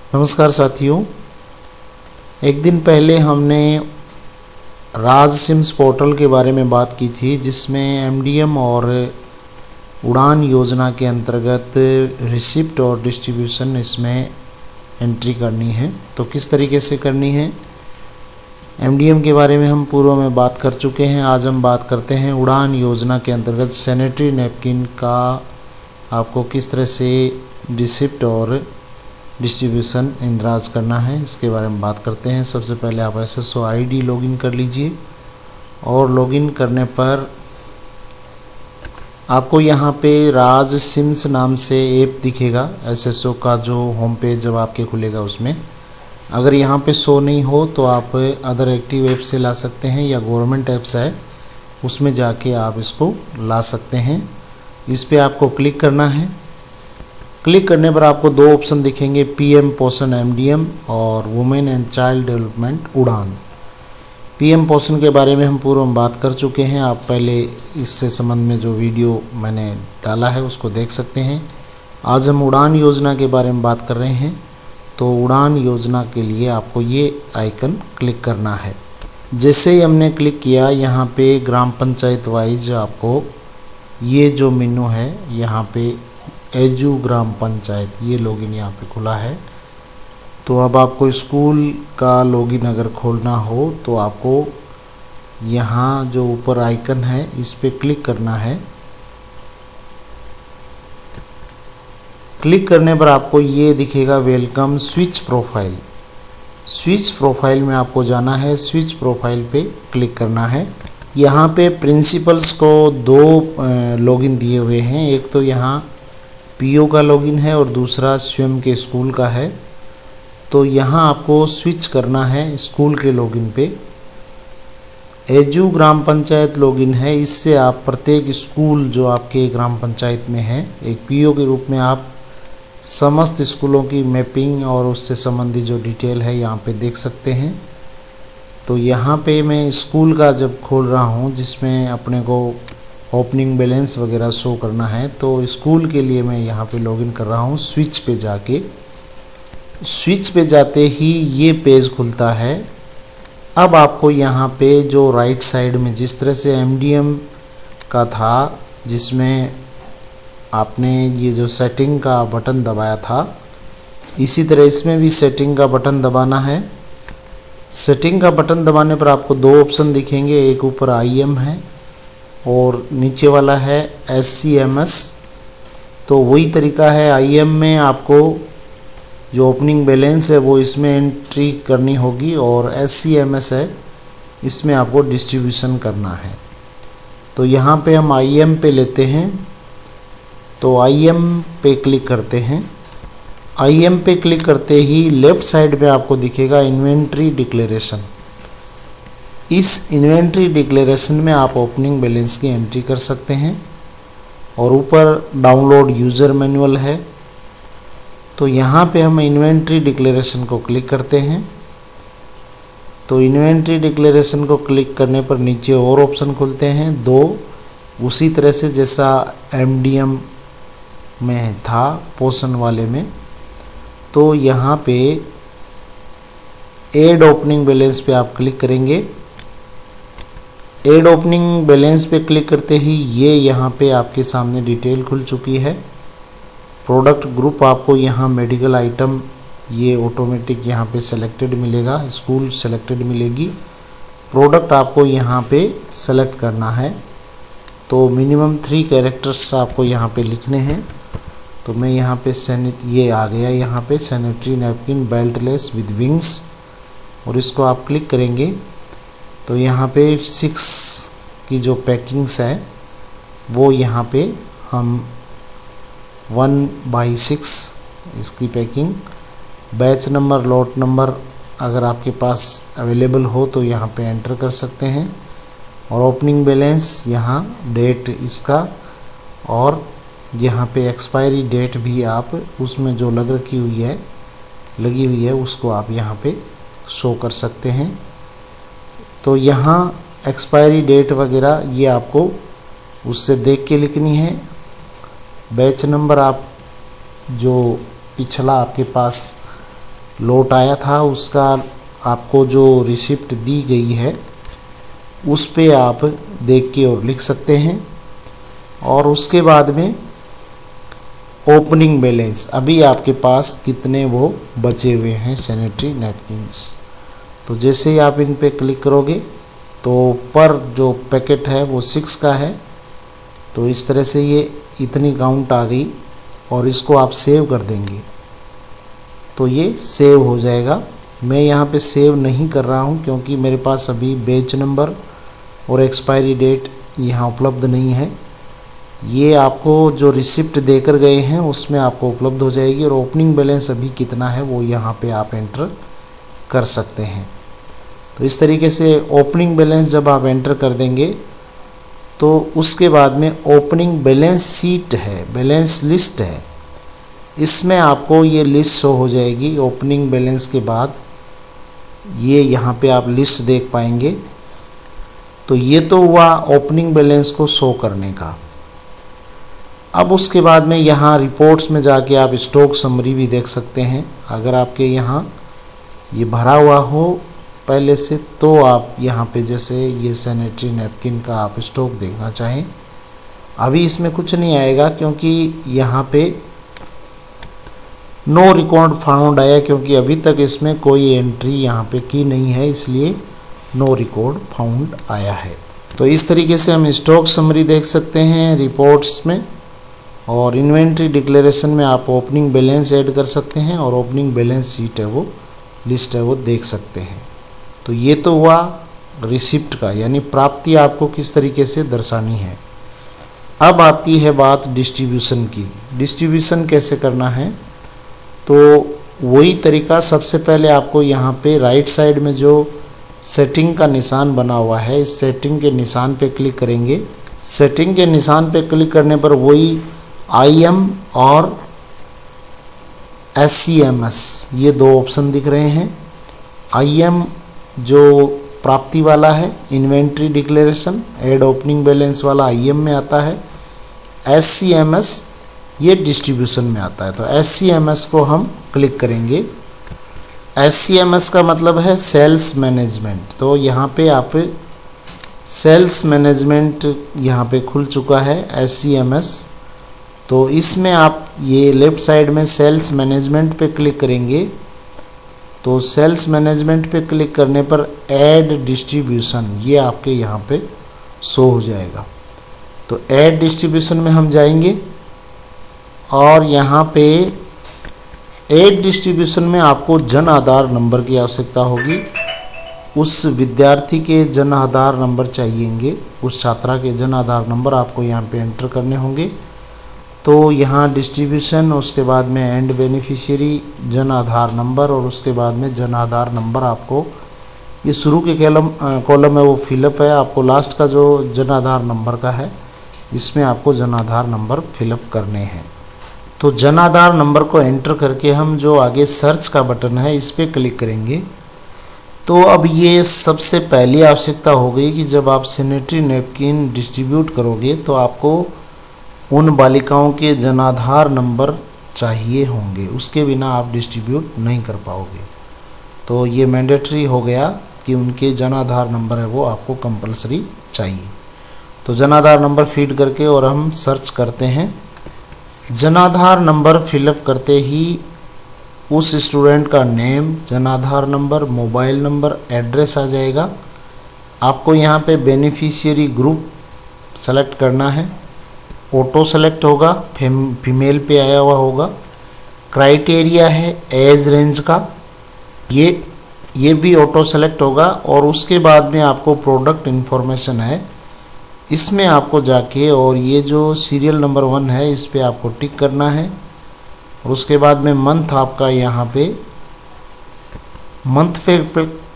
नमस्कार साथियों, एक दिन पहले हमने राज सिम्स पोर्टल के बारे में बात की थी, जिसमें एमडीएम और उड़ान योजना के अंतर्गत रिसिप्ट और डिस्ट्रीब्यूशन इसमें एंट्री करनी है। तो किस तरीके से करनी है, एमडीएम के बारे में हम पूर्व में बात कर चुके हैं। आज हम बात करते हैं उड़ान योजना के अंतर्गत सैनिटरी नैपकिन का आपको किस तरह से रिसिप्ट और डिस्ट्रीब्यूशन इंदराज करना है, इसके बारे में बात करते हैं। सबसे पहले आप एसएसओ आईडी लॉगिन कर लीजिए और लॉगिन करने पर आपको यहाँ पे राज सिम्स नाम से ऐप दिखेगा। एसएसओ का जो होम पेज जब आपके खुलेगा उसमें अगर यहाँ पे शो नहीं हो तो आप अदर एक्टिव ऐप से ला सकते हैं या गवर्नमेंट ऐप्स है उसमें जाके आप इसको ला सकते हैं। इस पे आपको क्लिक करना है। क्लिक करने पर आपको दो ऑप्शन दिखेंगे, पीएम पोषण एमडीएम और वुमेन एंड चाइल्ड डेवलपमेंट उड़ान। पीएम पोषण के बारे में हम पूर्व में बात कर चुके हैं, आप पहले इससे संबंध में जो वीडियो मैंने डाला है उसको देख सकते हैं। आज हम उड़ान योजना के बारे में बात कर रहे हैं। तो उड़ान योजना के लिए आपको ये आइकन क्लिक करना है। जैसे ही हमने क्लिक किया, यहाँ पे ग्राम पंचायत वाइज आपको ये जो मेनू है, यहाँ पे एजू ग्राम पंचायत ये लॉगिन यहाँ पे खुला है। तो अब आपको स्कूल का लॉगिन अगर खोलना हो तो आपको यहाँ जो ऊपर आइकन है इस पे क्लिक करना है। क्लिक करने पर आपको ये दिखेगा welcome switch profile. Switch profile में आपको जाना है, स्विच प्रोफाइल पे क्लिक करना है। यहाँ पे प्रिंसिपल्स को दो लॉगिन दिए हुए हैं, एक तो यहाँ पीओ का लॉगिन है और दूसरा स्वयं के स्कूल का है। तो यहाँ आपको स्विच करना है स्कूल के लॉगिन पे। एजू ग्राम पंचायत लॉगिन है, इससे आप प्रत्येक स्कूल जो आपके ग्राम पंचायत में है एक पीओ के रूप में आप समस्त स्कूलों की मैपिंग और उससे संबंधित जो डिटेल है यहाँ पे देख सकते हैं। तो यहाँ पे मैं स्कूल का जब खोल रहा हूँ जिसमें अपने को ओपनिंग बैलेंस वगैरह शो करना है, तो स्कूल के लिए मैं यहाँ पे लॉगिन कर रहा हूँ। स्विच पे जाके, स्विच पे जाते ही ये पेज खुलता है। अब आपको यहाँ पे जो राइट साइड में जिस तरह से एमडीएम का था, जिसमें आपने ये जो सेटिंग का बटन दबाया था, इसी तरह इसमें भी सेटिंग का बटन दबाना है। सेटिंग का बटन दबाने पर आपको दो ऑप्शन दिखेंगे, एक ऊपर आईएम है और नीचे वाला है एससीएमएस। तो वही तरीका है, आईएम में आपको जो ओपनिंग बैलेंस है वो इसमें एंट्री करनी होगी और एससीएमएस है इसमें आपको डिस्ट्रीब्यूशन करना है। तो यहाँ पे हम आईएम पे लेते हैं, तो आईएम पे क्लिक करते हैं। आईएम पे क्लिक करते ही लेफ़्ट साइड में आपको दिखेगा इन्वेंट्री डिक्लेरेशन। इस इन्वेंट्री डिक्लेरेशन में आप ओपनिंग बैलेंस की एंट्री कर सकते हैं और ऊपर डाउनलोड यूज़र मैनुअल है। तो यहाँ पे हम इन्वेंट्री डिक्लेरेशन को क्लिक करते हैं। तो इन्वेंट्री डिक्लेरेशन को क्लिक करने पर नीचे और ऑप्शन खुलते हैं दो, उसी तरह से जैसा एमडीएम में था पोषण वाले में। तो यहाँ पे ऐड ओपनिंग बैलेंस पे आप क्लिक करेंगे। ऐड ओपनिंग बैलेंस पे क्लिक करते ही ये यहाँ पे आपके सामने डिटेल खुल चुकी है। प्रोडक्ट ग्रुप आपको यहाँ मेडिकल आइटम ये ऑटोमेटिक यहाँ पे सेलेक्टेड मिलेगा, स्कूल सेलेक्टेड मिलेगी। प्रोडक्ट आपको यहाँ पे सेलेक्ट करना है। तो मिनिमम 3 कैरेक्टर्स आपको यहाँ पे लिखने हैं। तो मैं यहाँ पे ये आ गया, यहाँ पे sanitary napkin beltless with wings, और इसको आप क्लिक करेंगे तो यहाँ पे 6 की जो पैकिंग्स है वो यहाँ पे हम 1/6 इसकी packing, batch number lot number अगर आपके पास अवेलेबल हो तो यहाँ पे एंटर कर सकते हैं। और ओपनिंग बैलेंस यहाँ डेट इसका, और यहाँ पे एक्सपायरी डेट भी आप उसमें जो लगी हुई है उसको आप यहाँ पे शो कर सकते हैं। तो यहाँ एक्सपायरी डेट वगैरह ये आपको उससे देख के लिखनी है। बैच नंबर आप जो पिछला आपके पास लौट आया था उसका आपको जो रिसिप्ट दी गई है उस पे आप देख के और लिख सकते हैं। और उसके बाद में ओपनिंग बैलेंस, अभी आपके पास कितने वो बचे हुए हैं सैनिटरी नैपकिन्स। तो जैसे ही आप इन पे क्लिक करोगे तो पर जो पैकेट है वो 6 का है। तो इस तरह से ये इतनी काउंट आ गई और इसको आप सेव कर देंगे तो ये सेव हो जाएगा। मैं यहाँ पे सेव नहीं कर रहा हूँ क्योंकि मेरे पास अभी बैच नंबर और एक्सपायरी डेट यहाँ उपलब्ध नहीं है। ये आपको जो रिसिप्ट देकर गए हैं उसमें आपको उपलब्ध हो जाएगी। और ओपनिंग बैलेंस अभी कितना है वो यहाँ पे आप एंटर कर सकते हैं। तो इस तरीके से ओपनिंग बैलेंस जब आप एंटर कर देंगे तो उसके बाद में ओपनिंग बैलेंस शीट है, बैलेंस लिस्ट है, इसमें आपको ये लिस्ट शो हो जाएगी। ओपनिंग बैलेंस के बाद ये यहाँ पे आप लिस्ट देख पाएंगे। तो ये तो हुआ ओपनिंग बैलेंस को शो करने का। अब उसके बाद में यहाँ रिपोर्ट्स में जाके आप स्टॉक समरी भी देख सकते हैं। अगर आपके यहाँ ये भरा हुआ हो पहले से तो आप यहाँ पे जैसे ये सैनिटरी नैपकिन का आप स्टॉक देखना चाहें, अभी इसमें कुछ नहीं आएगा क्योंकि यहाँ पे नो रिकॉर्ड फाउंड आया, क्योंकि अभी तक इसमें कोई एंट्री यहाँ पे की नहीं है, इसलिए नो रिकॉर्ड फाउंड आया है। तो इस तरीके से हम स्टॉक समरी देख सकते हैं रिपोर्ट्स में। और इन्वेंट्री डिक्लेरेशन में आप ओपनिंग बैलेंस ऐड कर सकते हैं और ओपनिंग बैलेंस शीट है वो लिस्ट है वो देख सकते हैं। तो ये तो हुआ रिसिप्ट का, यानी प्राप्ति आपको किस तरीके से दर्शानी है। अब आती है बात डिस्ट्रीब्यूशन की। डिस्ट्रीब्यूशन कैसे करना है, तो वही तरीका। सबसे पहले आपको यहाँ पे राइट साइड में जो सेटिंग का निशान बना हुआ है, इस सेटिंग के निशान पे क्लिक करेंगे। सेटिंग के निशान पे क्लिक करने पर वही IM और SCMS ये दो ऑप्शन दिख रहे हैं। IM जो प्राप्ति वाला है, inventory declaration add opening balance वाला IM में आता है। SCMS ये डिस्ट्रीब्यूशन में आता है। तो SCMS को हम क्लिक करेंगे। SCMS का मतलब है सेल्स मैनेजमेंट। तो यहाँ पे आप सेल्स मैनेजमेंट यहाँ पे खुल चुका है SCMS। तो इसमें आप ये लेफ़्ट साइड में सेल्स मैनेजमेंट पे क्लिक करेंगे। तो सेल्स मैनेजमेंट पे क्लिक करने पर ऐड डिस्ट्रीब्यूशन ये आपके यहाँ पे शो हो जाएगा। तो ऐड डिस्ट्रीब्यूशन में हम जाएंगे और यहाँ पे ऐड डिस्ट्रीब्यूशन में आपको जन आधार नंबर की आवश्यकता होगी। उस विद्यार्थी के जन आधार नंबर चाहिएंगे, उस छात्रा के जन आधार नंबर आपको यहाँ पे एंटर करने होंगे। तो यहाँ डिस्ट्रीब्यूशन, उसके बाद में and beneficiary Jan Aadhaar number और उसके बाद में जन आधार नंबर आपको ये शुरू के कॉलम है वो फिलअप है। आपको लास्ट का जो जन आधार नंबर का है इसमें आपको जन आधार नंबर फिलअप करने हैं। तो जन आधार नंबर को एंटर करके हम जो आगे सर्च का बटन है इस पर क्लिक करेंगे। तो अब ये सबसे पहली आवश्यकता हो गई कि जब आप सैनिटरी नैपकिन डिस्ट्रीब्यूट करोगे तो आपको उन बालिकाओं के जनाधार नंबर चाहिए होंगे, उसके बिना आप डिस्ट्रीब्यूट नहीं कर पाओगे। तो ये मैंडेटरी हो गया कि उनके जनाधार नंबर है वो आपको कंपलसरी चाहिए। तो जनाधार नंबर फीड करके और हम सर्च करते हैं। जनाधार नंबर फिलअप करते ही उस स्टूडेंट का नेम, जनाधार नंबर, मोबाइल नंबर, एड्रेस आ जाएगा। आपको यहाँ पे बेनिफिशियरी ग्रुप सेलेक्ट करना है। ऑटो सेलेक्ट होगा, फीमेल पे आया हुआ होगा। क्राइटेरिया है एज रेंज का, ये भी ऑटो सेलेक्ट होगा। और उसके बाद में आपको प्रोडक्ट इन्फॉर्मेशन है, इसमें आपको जाके और ये जो सीरियल नंबर 1 है इस पे आपको टिक करना है। और उसके बाद में मंथ आपका यहाँ पे मंथ पे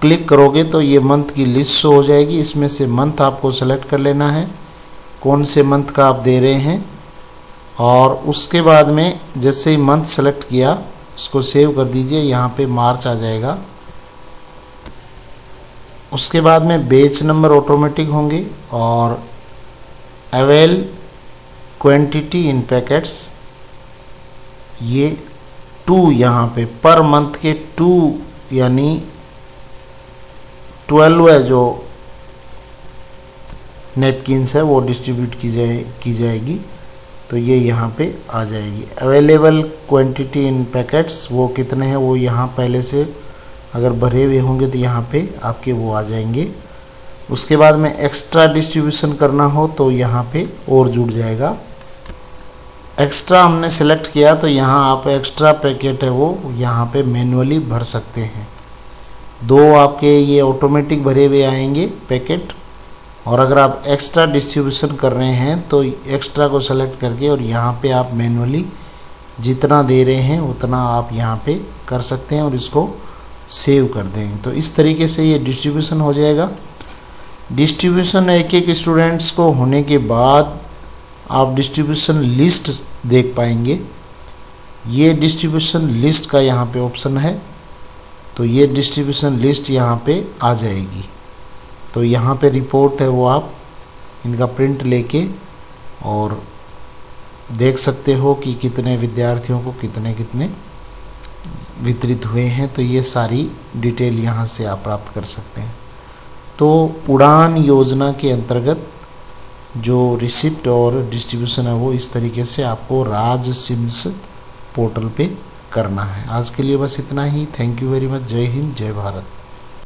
क्लिक करोगे तो ये मंथ की लिस्ट शो हो जाएगी। इसमें से मंथ आपको सेलेक्ट कर लेना है, कौन से मंथ का आप दे रहे हैं। और उसके बाद में जैसे ही मंथ सेलेक्ट किया इसको सेव कर दीजिए। यहाँ पे मार्च आ जाएगा। उसके बाद में बैच नंबर ऑटोमेटिक होंगे और अवेल क्वांटिटी इन पैकेट्स ये 2 यहाँ पे पर मंथ के 2 यानी 12 है जो नैपकिन्स है वो डिस्ट्रीब्यूट की जाएगी। तो ये यहाँ पे आ जाएगी। अवेलेबल क्वांटिटी इन पैकेट्स वो कितने हैं वो यहाँ पहले से अगर भरे हुए होंगे तो यहाँ पे आपके वो आ जाएंगे। उसके बाद में एक्स्ट्रा डिस्ट्रीब्यूशन करना हो तो यहाँ पे और जुड़ जाएगा। एक्स्ट्रा हमने सेलेक्ट किया तो यहाँ आप एक्स्ट्रा पैकेट है वो यहाँ पे मैन्युअली भर सकते हैं। 2 आपके ये ऑटोमेटिक भरे हुए आएंगे पैकेट, और अगर आप एक्स्ट्रा डिस्ट्रीब्यूशन कर रहे हैं तो एक्स्ट्रा को सेलेक्ट करके और यहाँ पे आप मैन्युअली जितना दे रहे हैं उतना आप यहाँ पे कर सकते हैं और इसको सेव कर देंगे। तो इस तरीके से ये डिस्ट्रीब्यूशन हो जाएगा। डिस्ट्रीब्यूशन एक स्टूडेंट्स को होने के बाद आप डिस्ट्रीब्यूशन लिस्ट देख पाएंगे। ये डिस्ट्रीब्यूशन लिस्ट का यहाँ पे ऑप्शन है, तो ये डिस्ट्रीब्यूशन लिस्ट यहाँ पे आ जाएगी। तो यहाँ पे रिपोर्ट है वो आप इनका प्रिंट लेके और देख सकते हो कि कितने विद्यार्थियों को कितने कितने वितरित हुए हैं। तो ये सारी डिटेल यहाँ से आप प्राप्त कर सकते हैं। तो उड़ान योजना के अंतर्गत जो रिसिप्ट और डिस्ट्रीब्यूशन है वो इस तरीके से आपको राज सिम्स पोर्टल पे करना है। आज के लिए बस इतना ही। Thank you very much. जय हिंद, जय भारत।